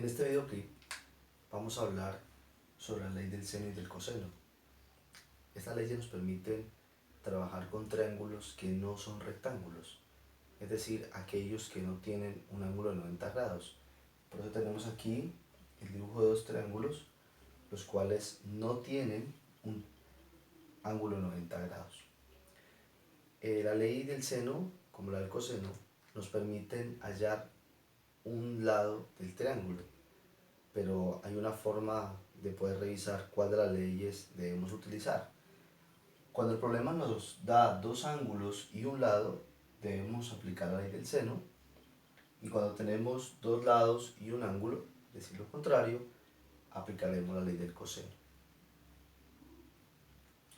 este videoclip vamos a hablar sobre la ley del seno y del coseno. Estas leyes nos permiten trabajar con triángulos que no son rectángulos, es decir, aquellos que no tienen un ángulo de 90 grados. Por eso tenemos aquí el dibujo de dos triángulos, los cuales no tienen un ángulo de 90 grados. La ley del seno, como la del coseno, nos permiten hallar un lado del triángulo, pero hay una forma de poder revisar cuál de las leyes debemos utilizar. Cuando el problema nos da dos ángulos y un lado, debemos aplicar la ley del seno, y cuando tenemos dos lados y un ángulo, es decir, lo contrario, aplicaremos la ley del coseno.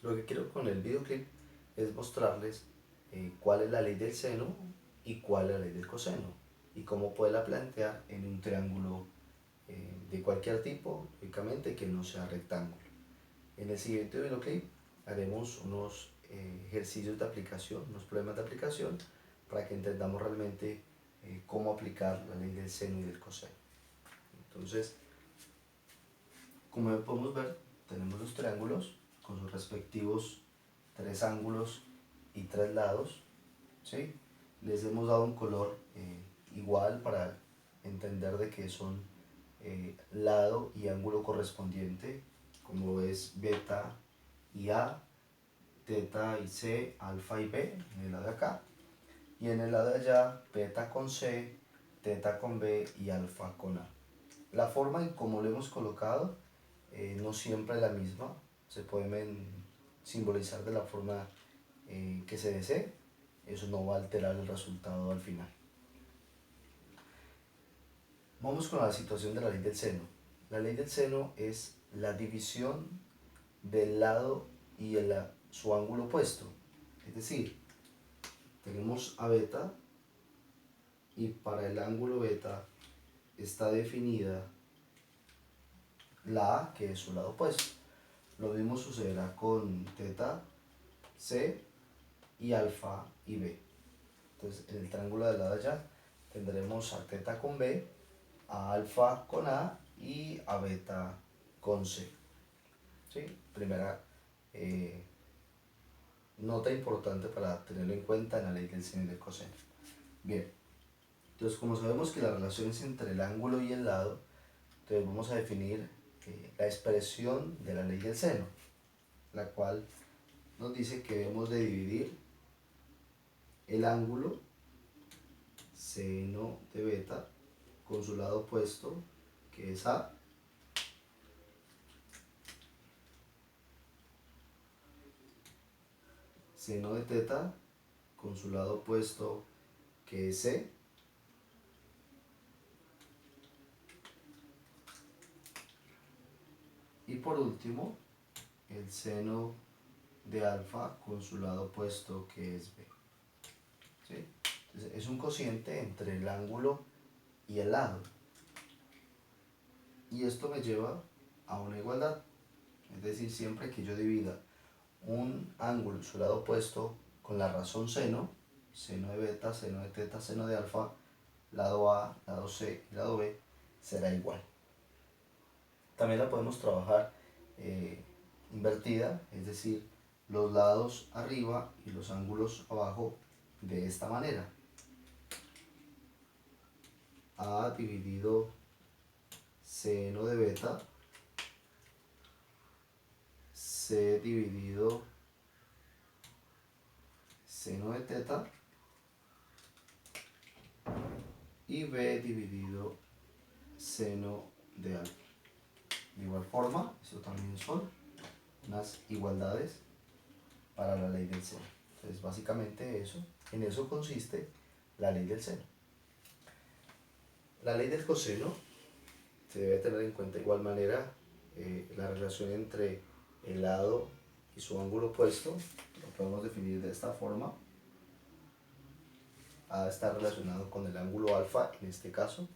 Lo que quiero con el videoclip es mostrarles cuál es la ley del seno y cuál es la ley del coseno, y cómo poderla plantear en un triángulo de cualquier tipo, lógicamente que no sea rectángulo. En el siguiente videoclip haremos unos ejercicios de aplicación, unos problemas de aplicación, para que entendamos realmente cómo aplicar la ley del seno y del coseno. Entonces, como podemos ver, tenemos los triángulos con sus respectivos tres ángulos y tres lados, ¿sí? Les hemos dado un color igual para entender de que son lado y ángulo correspondiente, como es beta y A, teta y C, alfa y B en el lado de acá, y en el lado de allá beta con C, teta con B y alfa con A. La forma en cómo lo hemos colocado no siempre es la misma, se pueden simbolizar de la forma que se desee, eso no va a alterar el resultado al final. Vamos con la situación de la ley del seno. La ley del seno es la división del lado y su ángulo opuesto. Es decir, tenemos a beta y para el ángulo beta está definida la A, que es su lado opuesto. Lo mismo sucederá con teta, C y alfa y B. Entonces, en el triángulo del lado de allá tendremos a teta con B, a alfa con A y a beta con C. ¿Sí? Primera nota importante para tenerlo en cuenta en la ley del seno y del coseno. Bien, entonces como sabemos que la relación es entre el ángulo y el lado, entonces vamos a definir la expresión de la ley del seno, la cual nos dice que debemos de dividir el ángulo seno de beta con su lado opuesto, que es A, seno de teta con su lado opuesto, que es C, y por último el seno de alfa con su lado opuesto, que es B. ¿Sí? Entonces, es un cociente entre el ángulo y el lado, y esto me lleva a una igualdad, es decir, siempre que yo divida un ángulo, su lado opuesto, con la razón seno, seno de beta, seno de teta, seno de alfa, lado A, lado C y lado B, será igual. También la podemos trabajar invertida, es decir, los lados arriba y los ángulos abajo, de esta manera. A dividido seno de beta, C dividido seno de teta y B dividido seno de alfa. De igual forma, eso también son unas igualdades para la ley del seno. Entonces, básicamente en eso consiste la ley del seno. La ley del coseno se debe tener en cuenta de igual manera la relación entre el lado y su ángulo opuesto. Lo podemos definir de esta forma. A está relacionado con el ángulo alfa en este caso.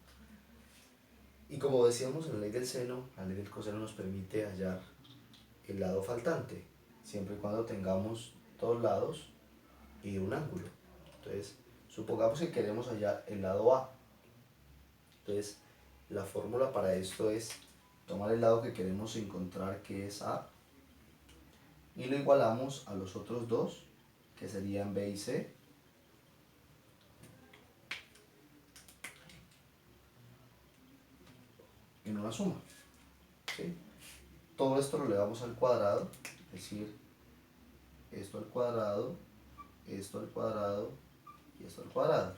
Y como decíamos en la ley del seno, la ley del coseno nos permite hallar el lado faltante, siempre y cuando tengamos dos lados y un ángulo. Entonces, supongamos que queremos hallar el lado A. Entonces, La fórmula para esto es tomar el lado que queremos encontrar, que es A, y lo igualamos a los otros dos, que serían B y C, en una suma. ¿Sí? Todo esto lo elevamos al cuadrado, es decir, esto al cuadrado, esto al cuadrado y esto al cuadrado.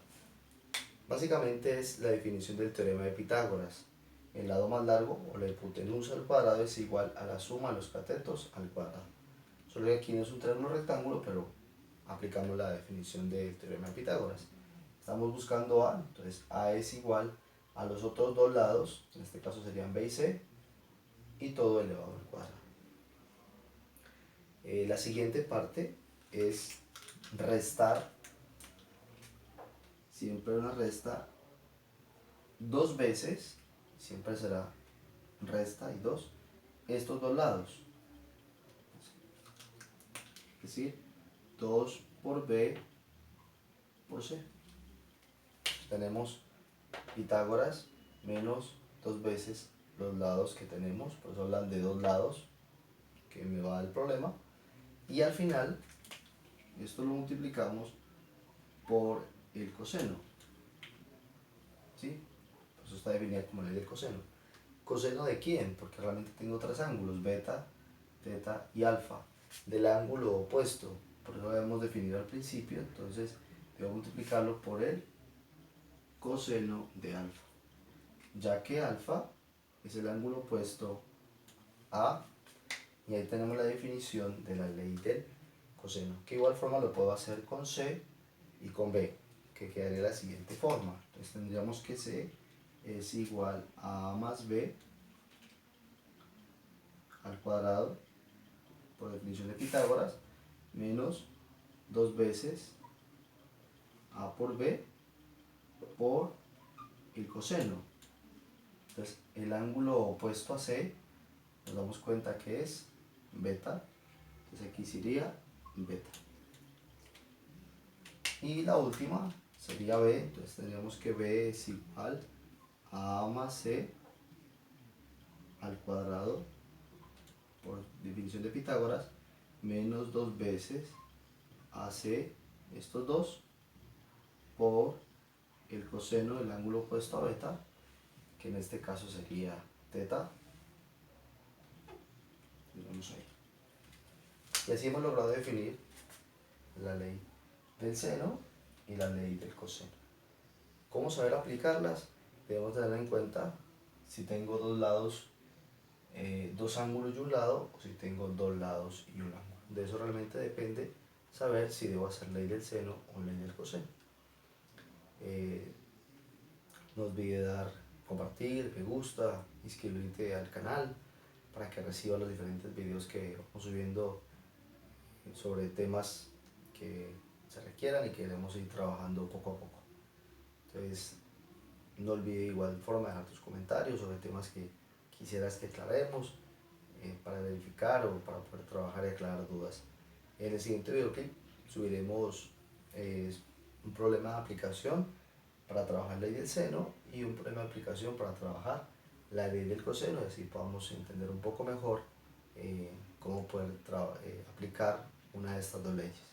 Básicamente es la definición del teorema de Pitágoras. El lado más largo, o la hipotenusa al cuadrado, es igual a la suma de los catetos al cuadrado. Solo que aquí no es un triángulo rectángulo, pero aplicamos la definición del teorema de Pitágoras. Estamos buscando A, entonces A es igual a los otros dos lados, en este caso serían B y C, y todo elevado al cuadrado. La siguiente parte es restar, siempre una resta, dos veces, siempre será resta y 2, estos dos lados, es decir, 2 por B por C. Tenemos Pitágoras menos dos veces los lados que tenemos, por eso hablan de dos lados, que me va el problema, y al final esto lo multiplicamos por el coseno, ¿sí? Por eso está definida como ley del coseno. ¿Coseno de quién? Porque realmente tengo tres ángulos, beta, teta y alfa, del ángulo opuesto, por eso lo habíamos definido al principio, entonces debo multiplicarlo por el coseno de alfa, ya que alfa es el ángulo opuesto a, y ahí tenemos la definición de la ley del coseno, que igual forma lo puedo hacer con C y con B, que quedaría de la siguiente forma. Entonces tendríamos que C es igual a A más B al cuadrado, por definición de Pitágoras, menos dos veces A por B por el coseno. Entonces el ángulo opuesto a C nos damos cuenta que es beta, entonces aquí sería beta. Y la última sería B, entonces tendríamos que B es igual a A más C al cuadrado, por definición de Pitágoras, menos dos veces AC, estos dos, por el coseno del ángulo opuesto a beta, que en este caso sería teta. Vamos ahí. Y así hemos logrado definir la ley del seno y la ley del coseno. ¿Cómo saber aplicarlas? Debemos tener en cuenta si tengo dos lados, dos ángulos y un lado, o si tengo dos lados y un ángulo. De eso realmente depende saber si debo hacer ley del seno o ley del coseno. No olvides dar compartir, me gusta, inscribirte al canal para que recibas los diferentes videos que vamos subiendo sobre temas que se requieran y que debemos ir trabajando poco a poco. Entonces, no olvides igual forma dejar tus comentarios sobre temas que quisieras que aclaremos para verificar o para poder trabajar y aclarar dudas. En el siguiente videoclip subiremos un problema de aplicación para trabajar la ley del seno y un problema de aplicación para trabajar la ley del coseno, y así podamos entender un poco mejor cómo poder aplicar una de estas dos leyes.